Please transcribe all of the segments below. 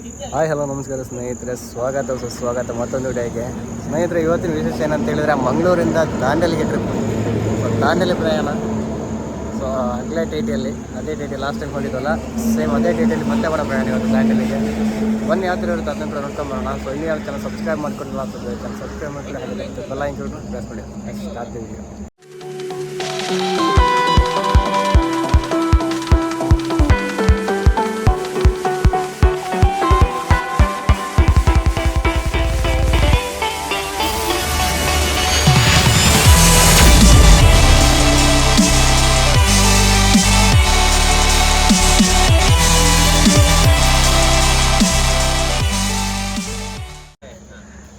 Hi hello ನಮಸ್ಕಾರ ಸ್ನೇಹಿತರೆ, ಸ್ವಾಗತ ಸುಸ್ವಾಗತ ಮತ್ತೊಂದು ವಿಡಿಯೋಗೆ. ಸ್ನೇಹಿತರೆ, ಇವತ್ತಿನ ವಿಶೇಷ ಏನಂತ ಹೇಳಿದರೆ ಮಂಗಳೂರಿಂದ ದಾಂಡೇಲಿಗೆ ಟ್ರಿಪ್. ದಾಂಡೇಲಿ ಪ್ರಯಾಣ. ಸೊ ಅಗಲೇ ಟಿಟಿಯಲ್ಲಿ, ಅದೇ ಟಿಟಿ ಲಾಸ್ಟ್ ಟೈಮ್ ಹೊಂದಿದ್ದಲ್ಲ, ಸೇಮ್ ಅದೇ ಟಿಟಿಯಲ್ಲಿ ಮತ್ತೆ ಮಾಡೋ ಪ್ರಯಾಣ ಇವತ್ತು ದಾಂಡೇಲಿಗೆ. ಬನ್ನಿ ಯಾವ ಥರ ಇರುತ್ತೆ ಅದನ್ನ ಕೂಡ ನೋಡ್ಕೊಂಬರೋಣ. ಸೊ ಇಲ್ಲಿ ಯಾವ ಚಾನಲ್ ಸಬ್ಸ್ಕ್ರೈಬ್ ಮಾಡ್ಕೊಂಡಿಲ್ಲ ಅಂತಂದರೆ ಚಾನಲ್ ಸಬ್ಸ್ಕ್ರೈಬ್ ಮಾಡ್ಕೊಂಡು ಹಾಗೆ ಬೆಲ್ಲ ಇಂಕ್ಲೂಡ್ ಪ್ರೆಸ್ ಮಾಡಿ. Next start video.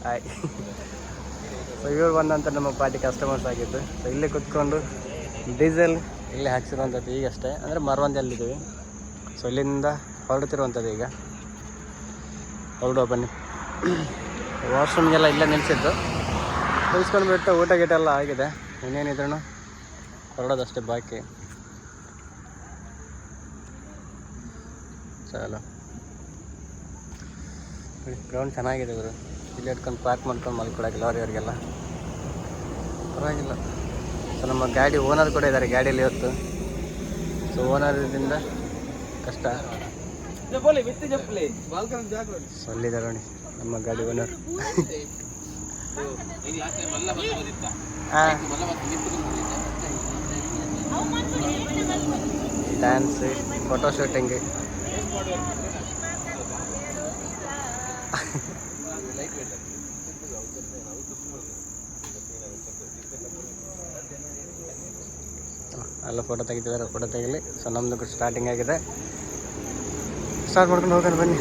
Hi. So ಇವ್ರು ಬಂದಂಥ ನಮ್ಮ ಪಾರ್ಟಿ ಕಸ್ಟಮರ್ಸ್ ಆಗಿದ್ದು. ಸೊ ಇಲ್ಲೇ ಕುತ್ಕೊಂಡು ಡೀಸೆಲ್ ಇಲ್ಲೇ ಹಾಕ್ಸಿರುವಂಥದ್ದು ಈಗಷ್ಟೇ, ಅಂದರೆ ಮರವಂದಲ್ಲಿದ್ದೀವಿ. ಸೊ ಇಲ್ಲಿಂದ ಹೊರಡ್ತಿರುವಂಥದ್ದು ಈಗ. ಹೊರಡುವ ಬನ್ನಿ. ವಾಶ್ರೂಮ್ಗೆಲ್ಲ ಇಲ್ಲೇ ನಿಲ್ಲಿಸಿದ್ದು, ನಿಲ್ಸ್ಕೊಂಡು ಬಿಟ್ಟು ಊಟ ಗೀಟ ಎಲ್ಲ ಆಗಿದೆ. ಇನ್ನೇನಿದ್ರೂ ಹೊರಡೋದಷ್ಟೇ ಬಾಕಿ. ಚಲೋ, ಗ್ರೌಂಡ್ ಚೆನ್ನಾಗಿದೆ ಇವರು. ಇಲ್ಲಿ ಇಟ್ಕೊಂಡು ಪಾರ್ಕ್ ಮಾಡ್ಕೊಂಡು ಮಲ್ಕೊಳಕ್ಕೆ ಲಾರಿಯವರಿಗೆಲ್ಲ ಪರವಾಗಿಲ್ಲ. ಸೊ ನಮ್ಮ ಗಾಡಿ ಓನರ್ ಕೂಡ ಇದ್ದಾರೆ ಗಾಡಿಯಲ್ಲಿ ಇವತ್ತು. ಸೊ ಓನರ್ದಿಂದ ಕಷ್ಟ. ಸೊ ಅಲ್ಲಿದ್ದಾರೆ ನೋಡಿ ನಮ್ಮ ಗಾಡಿ ಓನರ್. Dance, photo shooting. ಎಲ್ಲ ಫೋಟೋ ತೆಗಿತಿದ್ದಾರೆ, ಫೋಟೋ ತೆಗಿಲಿ. ಸೊ ನಮ್ಮದು ಸ್ಟಾರ್ಟಿಂಗ್ ಆಗಿದೆ, ಸ್ಟಾರ್ಟ್ ಮಾಡ್ಕೊಂಡು ಹೋಗೋಣ ಬನ್ನಿ.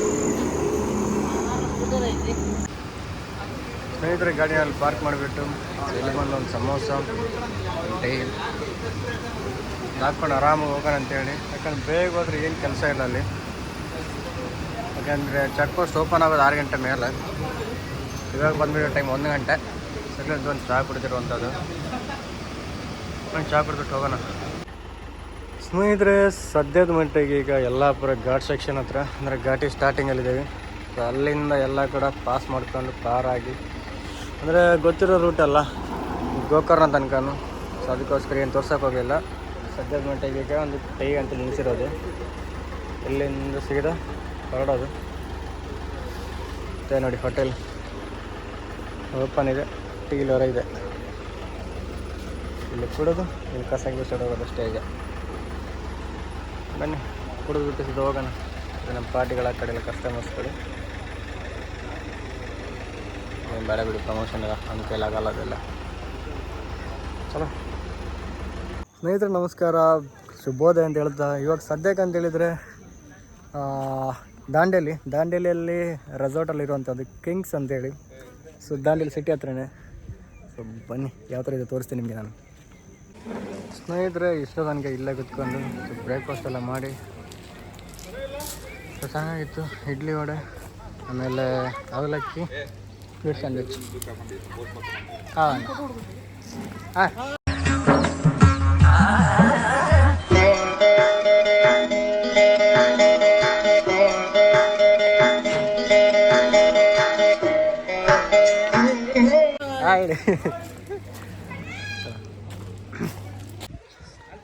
ಸ್ನೇಹಿತರೆ, ಗಾಡಿಯಲ್ಲಿ ಪಾರ್ಕ್ ಮಾಡಿಬಿಟ್ಟು ಇಲ್ಲಿ ಬಂದು ಒಂದು ಸಮೋಸ, ಟೀ ಹಾಕ್ಕೊಂಡು ಆರಾಮಾಗಿ ಹೋಗೋಣ ಅಂತೇಳಿ. ಯಾಕಂದ್ರೆ ಬೇಗ ಹೋದ್ರೆ ಏನು ಕೆಲಸ ಇಲ್ಲ ಅಲ್ಲಿ. ಯಾಕಂದರೆ ಚೆಕ್ ಪೋಸ್ಟ್ ಓಪನ್ ಆಗೋದು 6 ಗಂಟೆ ಮೇಲೆ. ಇವಾಗ ಬಂದುಬಿಡೋ ಟೈಮ್ 1 ಗಂಟೆ. ಸರಿಯಾದ ಒಂದು ಚಹಾ ಕುಡಿದಿರುವಂಥದ್ದು. ಒಂದು ಚಹಾ ಕುಡಿದ್ಬಿಟ್ಟು ಹೋಗೋಣ. ಸ್ನೇಹಿತರೆ, ಸದ್ಯದ ಮಟ್ಟಿಗೆ ಈಗ ಯಲ್ಲಾಪುರ ಘಾಟ್ ಸೆಕ್ಷನ್ ಹತ್ರ, ಅಂದರೆ ಘಾಟಿ ಸ್ಟಾರ್ಟಿಂಗಲ್ಲಿದ್ದೀವಿ. ಸೊ ಅಲ್ಲಿಂದ ಎಲ್ಲ ಕೂಡ ಪಾಸ್ ಮಾಡ್ಕೊಂಡು ಪಾರಾಗಿ, ಅಂದರೆ ಗೊತ್ತಿರೋ ರೂಟಲ್ಲ, ಗೋಕರ್ಣ ತನಕನೂ. ಸೊ ಅದಕ್ಕೋಸ್ಕರ ಏನು ತೋರ್ಸೋಕೆ ಹೋಗಲಿಲ್ಲ. ಸದ್ಯದ ಮಟ್ಟಿಗೆ ಈಗ ಒಂದು ಟೈ ಅಂತ ನಿಲ್ಲಿಸಿರೋದು. ಇಲ್ಲಿಂದ ಸೀದಾ ಹೊರಡೋದು. ಮತ್ತೆ ನೋಡಿ ಹೋಟೆಲ್ ಓಪನ್ ಇದೆ, ಟೀ ಹೊರ ಇದೆ. ಇಲ್ಲಿ ಕುಡಿದು ಇಲ್ಲಿ ಕಸಾಗಿ ಬಿಸಾಡಿ ಹೋಗೋದಷ್ಟೇ. ಈಗ ಬನ್ನಿ ಕುಡಿದು ಬಿಟ್ಟು ಸಿದ್ದು ಹೋಗೋಣ. ನಮ್ಮ ಪಾರ್ಟಿಗಳ ಕಡೆ ಎಲ್ಲ ಕಸ್ಟಮರ್ಸ್ಗಳು ಏನು ಬೇಡ ಬಿಡಿ, ಪ್ರಮೋಷನ್ ಇಲ್ಲ, ನನ್ನ ಕೈಲಾಗಲ್ಲ ಅದೆಲ್ಲ. ಚಲೋ ಸ್ನೇಹಿತರೆ, ನಮಸ್ಕಾರ, ಶುಭೋದಯ ಅಂತ ಹೇಳ್ತಾ ಇವಾಗ ಸದ್ಯಕ್ಕೆ ಅಂತ ಹೇಳಿದರೆ ದಾಂಡೇಲಿಯಲ್ಲಿ ರೆಸಾರ್ಟಲ್ಲಿರುವಂಥದ್ದು ಕಿಂಗ್ಸ್ ಅಂತೇಳಿ. ಸೊ ದಾಂಡೇಲಿ ಸಿಟಿ ಹತ್ರನೇ. ಸೊ ಬನ್ನಿ ಯಾವ ಥರ ಇದೆ ತೋರಿಸ್ತೀನಿ ನಿಮಗೆ ನಾನು. ಸ್ನೇಹಿತರೆ, ಇಷ್ಟೋ ತನಕ ಇಲ್ಲೇ ಕುತ್ಕೊಂಡು ಬ್ರೇಕ್ಫಾಸ್ಟ್ ಎಲ್ಲ ಮಾಡಿ, ಸೊ ಚೆನ್ನಾಗಿತ್ತು. ಇಡ್ಲಿ ವಡೆ, ಆಮೇಲೆ ಅವಲಕ್ಕಿ, ಸ್ವೀಟ್ ಸ್ಯಾಂಡ್ವಿಚ್. ಹಾಂ ಹಾಂ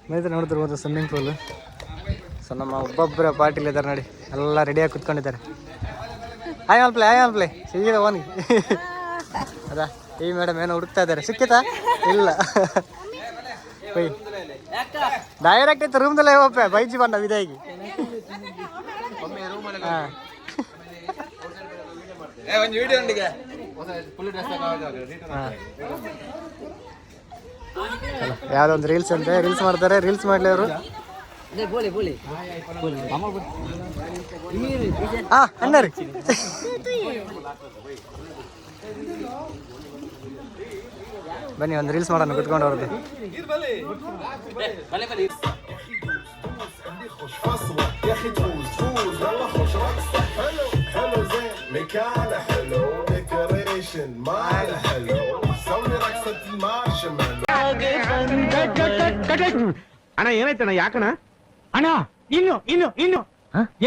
ಸ್ನೇಹಿತರೆ, ನೋಡ್ತಿರ್ಬೋದು ಸ್ವಿಮ್ಮಿಂಗ್ ಪೂಲು. ಸೊ ನಮ್ಮ ಒಬ್ಬೊಬ್ಬರ ಪಾರ್ಟಿಲಿದ್ದಾರೆ ನೋಡಿ, ಎಲ್ಲ ರೆಡಿಯಾಗಿ ಕುತ್ಕೊಂಡಿದ್ದಾರೆ. ಆಯ್ ಪ್ಲೇ ಸಿಗಿದೆ ಓನ್ಗೆ. ಅದಾ ಈ ಮೇಡಮ್ ಏನೋ ಹುಡುಕ್ತಾ ಇದ್ದಾರೆ, ಸಿಕ್ಕಿತಾ? ಇಲ್ಲ, ಡೈರೆಕ್ಟ್ ಇತ್ತು ರೂಮ್ದಲ್ಲೇ ಹೋಗ್ಪೆ ಬೈಜಿ ಬಣ್ಣ ವಿದಾಯಿಗೆ. ಹಾಂ, ಯಾವುದೋ ಒಂದು ರೀಲ್ಸ್ ಅಂತೆ, ರೀಲ್ಸ್ ಮಾಡ್ತಾರೆ. ರೀಲ್ಸ್ ಮಾಡಲಿ ಅವರು. ಹಾಂ ಅಣ್ಣ ರೀ, ಬನ್ನಿ ಒಂದು ರೀಲ್ಸ್ ಮಾಡೋಣ ಕುತ್ಕೊಂಡು ಅವ್ರದ್ದು. ಅಣ್ಣ ಏನಾಯ್ತಣ್ಣ? ಯಾಕಣ್ಣ? ಅಣ್ಣ ಇನ್ನು ಇನ್ನು ಇನ್ನು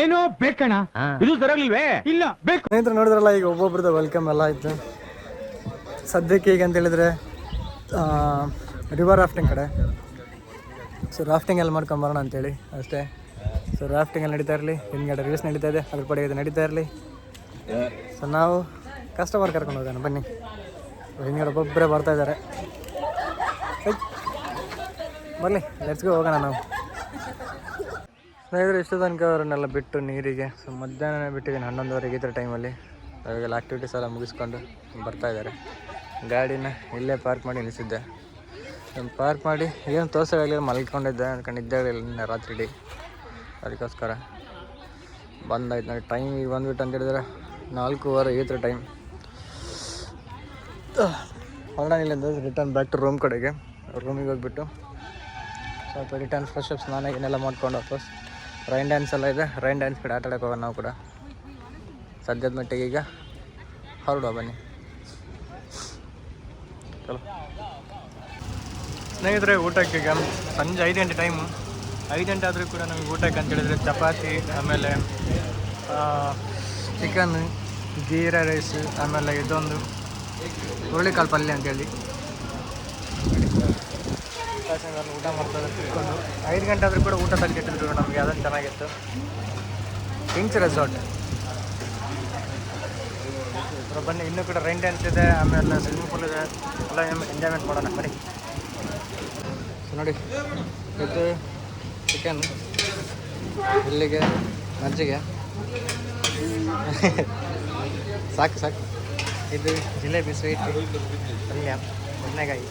ಏನೋ ಬೇಕಣ್ಣ, ಇದು ಸರಿಯಾಗಿಲ್ವೇ? ಇಲ್ಲ ಬೇಕು. ಸ್ನೇಹಿತರು ನೋಡಿದ್ರಲ್ಲ, ಈಗ ಒಬ್ಬೊಬ್ರದ್ದು ವೆಲ್ಕಮ್ ಎಲ್ಲ ಆಯಿತು. ಸದ್ಯಕ್ಕೆ ಈಗ ಅಂತ ಹೇಳಿದರೆ ರಿವರ್ ರಾಫ್ಟಿಂಗ್ ಕಡೆ. ಸೊ ರಾಫ್ಟಿಂಗ್ ಎಲ್ಲ ಮಾಡ್ಕೊಂಬರೋಣ ಅಂತೇಳಿ ಅಷ್ಟೇ. ಸೊ ರಾಫ್ಟಿಂಗ್ ಎಲ್ಲ ನಡೀತಾ ಇರಲಿ, ಹಿಂದ್ಗಡೆ ರೇಸ್ ನಡೀತಾ ಇದೆ, ಅದ್ರ ಪಡೆ ಇದು ನಡೀತಾ ಇರಲಿ. ಸೊ ನಾವು ಕಸ್ಟಮರ್ ಕರ್ಕೊಂಡು ಹೋಗೋಣ ಬನ್ನಿ. ಹಿಂದ್ಗಡೆ ಒಬ್ಬೊಬ್ಬರೇ ಬರ್ತಾ ಇದ್ದಾರೆ. ಬರಲಿ, ಲೆಟ್ಸ್ಗೆ ಹೋಗೋಣ ನಾವು. ಸ್ನೇಹಿತರೆ, ಇಷ್ಟು ತನಕ ಅವರನ್ನೆಲ್ಲ ಬಿಟ್ಟು ನೀರಿಗೆ, ಸೊ ಮಧ್ಯಾಹ್ನ ಬಿಟ್ಟಿದ್ದೀನಿ 11:30 ಈ ಥರ ಟೈಮಲ್ಲಿ. ಅವಾಗೆಲ್ಲ ಆ್ಯಕ್ಟಿವಿಟೀಸ್ ಎಲ್ಲ ಮುಗಿಸ್ಕೊಂಡು ಬರ್ತಾ ಇದ್ದಾರೆ. ಗಾಡಿನ ಇಲ್ಲೇ ಪಾರ್ಕ್ ಮಾಡಿ ನಿಲ್ಲಿಸಿದ್ದೆ. ಪಾರ್ಕ್ ಮಾಡಿ ಏನು ತೋರ್ಸೋವಾಗಲಿ ಮಲ್ಕೊಂಡಿದ್ದೆ, ಅದಕ್ಕೆ ನಿದ್ದೆ ಆಗಲಿಲ್ಲ ರಾತ್ರಿ ಇಡೀ. ಅದಕ್ಕೋಸ್ಕರ ಬಂದಾಯ್ತು ನೋಡಿ. ಟೈಮ್ ಈಗ ಬಂದುಬಿಟ್ಟು ಅಂತ ಹೇಳಿದ್ರೆ 4:15 ಈ ಥರ ಟೈಮ್. ಹೊರಡೋಣ ಇಲ್ಲಿಂದ ರಿಟರ್ನ್ ಬ್ಯಾಕ್ ಟು ರೂಮ್ ಕಡೆಗೆ. ರೂಮಿಗೆ ಹೋಗ್ಬಿಟ್ಟು ಸ್ವಲ್ಪ ರಿಟರ್ನ್ ಫ್ರೆಶ್ ಅಪ್, ಸ್ನಾನ ಏನೆಲ್ಲ ಮಾಡ್ಕೊಂಡು ವಾಪಸ್. ರೈನ್ ಡ್ಯಾನ್ಸ್ ಎಲ್ಲ ಇದೆ, ರೈನ್ ಡ್ಯಾನ್ಸ್ ಕಡೆ ಆಟ ಆಡೋಕೆ ಹೋಗೋಣ ನಾವು ಕೂಡ. ಸದ್ಯದ ಮಟ್ಟಿಗೆ ಈಗ ಹೊರಡುವ ಬನ್ನಿ. ಚಲೋ ಸ್ನೇಹಿತರೆ, ಊಟಕ್ಕೆ ಈಗ ಸಂಜೆ 5 ಗಂಟೆ ಟೈಮು. 5 ಗಂಟೆ ಆದರೂ ಕೂಡ ನಮಗೆ ಊಟಕ್ಕೆ ಅಂತ ಹೇಳಿದರೆ ಚಪಾತಿ, ಆಮೇಲೆ ಚಿಕನ್, ಜೀರಾ ರೈಸ್, ಆಮೇಲೆ ಇದೊಂದು ಹುರುಳಿಕಾಳು ಪಲ್ಯ ಅಂತೇಳಿ ಊಟ ಮಾಡ್ತಾರೆ ತಿಳ್ಕೊಂಡು. 5 ಗಂಟೆ ಆದರೂ ಕೂಡ ಊಟ ತೆಗೆದಿಟ್ಟಿದ್ರು ನಮಗೆ. ಅದನ್ನು ಚೆನ್ನಾಗಿತ್ತು. ಕಿಂಗ್ಸ್ ರೆಸಾರ್ಟ್ ಬನ್ನಿ. ಇನ್ನೂ ಕೂಡ ರೈನ್ ಡ್ಯಾನ್ಸ್ ಇದೆ, ಆಮೇಲೆ ಸ್ವಿಮ್ಮಿಂಗ್ ಪೂಲ್ ಇದೆ, ಎಲ್ಲ ಎಂಜಾಯ್ಮೆಂಟ್ ಮಾಡೋಣ ಬನ್ನಿ. ಸೊ ನೋಡಿ, ಇದು ಚಿಕನ್, ಇಲ್ಲಿಗೆ ಮಜ್ಜಿಗೆ ಸಾಕು ಸಾಕು. ಇದು ಜಿಲೇಬಿ ಸ್ವೀಟ್, ಪಲ್ಯ, ಬದನೆಕಾಯಿ,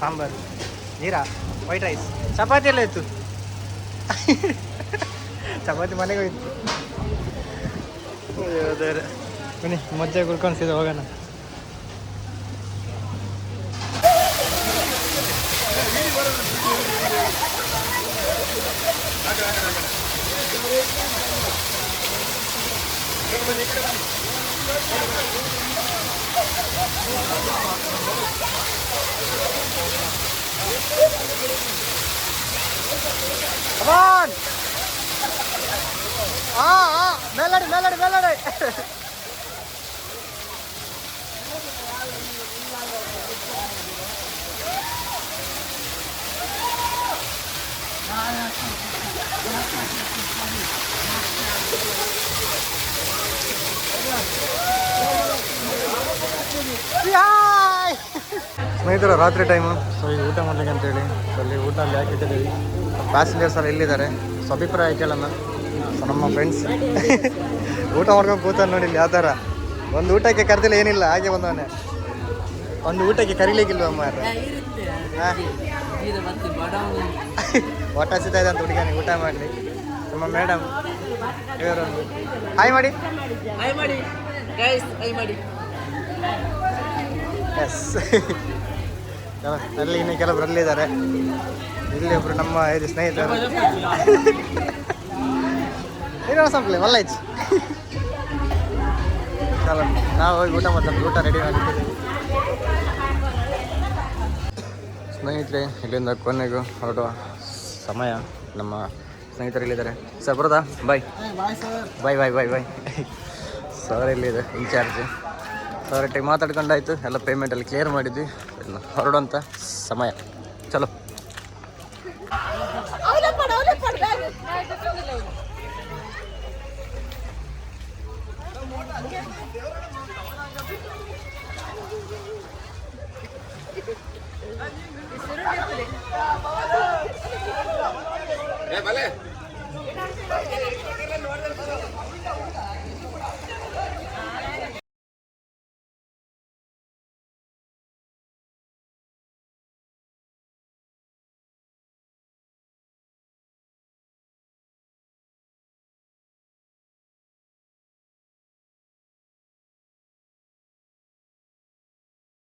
ಸಾಂಬಾರು, ಜೀರಾ, ವೈಟ್ ರೈಸ್, ಚಪಾತಿ ಎಲ್ಲ ಇತ್ತು. ಚಪಾತಿ ಮನೆಗೆ ಹೋಯ್ತು. ಅದೇ ಬನ್ನಿ, ಮಜ್ಜೆ ಕುಡ್ಕೊಂಡು ಸೀದಾ ಹೋಗೋಣ. ಮೇಲಡಿ ಮೇಲಡಿ ಮೇಲಡಿ. ಸ್ನೇಹಿತರು, ರಾತ್ರಿ ಟೈಮು. ಸೊ ಈಗ ಊಟ ಮಾಡ್ಲಿಕ್ಕೆ ಅಂತೇಳಿ ಅಲ್ಲಿ ಊಟ ಅಲ್ಲಿ ಹಾಕಿಟ್ಟಿದ್ದೀವಿ. ಪ್ಯಾಸೆಂಜರ್ಸ್ ಎಲ್ಲ ಇಲ್ಲಿದ್ದಾರೆ. ಸೊ ಅಭಿಪ್ರಾಯ ಕೇಳೋಣ. ಸೊ ನಮ್ಮ ಫ್ರೆಂಡ್ಸ್ ಊಟ ಮಾಡ್ಕೊಂಡು ಕೂತಾನೆ ನೋಡಿ ಇಲ್ಲಿ ಯಾವ ಥರ. ಒಂದು ಊಟಕ್ಕೆ ಕರೆದಿಲ್ಲ, ಏನಿಲ್ಲ, ಹಾಗೆ ಬಂದವನೇ. ಒಂದು ಊಟಕ್ಕೆ ಕರೀಲಿಕ್ಕಿಲ್ವಮ್ಮ ಯಾರು? ಹೊಟ್ಟೆ ಹಸಿತಾ ಇದೆ ಅಂತ ಹುಡುಗನಿಗೆ ಊಟ ಮಾಡಲಿ. ನಮ್ಮ ಮೇಡಮ್ ಇವರು ಹಾಯ್ ಮಾಡಿ. ಎಸ್, ಅಲ್ಲಿ ಇನ್ನು ಕೆಲವರು ಅಲ್ಲಿದ್ದಾರೆ. ಇಲ್ಲಿ ಒಬ್ರು ನಮ್ಮ ಇದು ಸ್ನೇಹಿತರು. ಇನ್ನೊಂದು ಸಂಪ್ಲೆ ಮಲ್ಲೈಚ್. ಚಲೋ, ನಾವು ಹೋಗಿ ಊಟ ಮಾಡ್ತಾರೆ. ಊಟ ರೆಡಿ ಮಾಡಿದ್ದೀವಿ ಸ್ನೇಹಿತರೆ. ಇಲ್ಲಿಂದ ಕೊನೆಗೂ ಹೊರಡುವ ಸಮಯ. ನಮ್ಮ ಸ್ನೇಹಿತರು ಇಲ್ಲಿದ್ದಾರೆ. ಸರ್ ಬರೋದಾ? ಬಾಯ್ ಬಾಯ್ ಬಾಯ್ ಬಾಯ್ ಬಾಯ್. ಸರ್ ಇಲ್ಲಿದೆ ಇನ್ಚಾರ್ಜ್. ಸರ್ ಒಟ್ಟಿಗೆ ಮಾತಾಡ್ಕೊಂಡಾಯ್ತು, ಎಲ್ಲ ಪೇಮೆಂಟಲ್ಲಿ ಕ್ಲಿಯರ್ ಮಾಡಿದ್ವಿ. ಹೊರಡುವಂಥ ಸಮಯ. ಚಲೋ.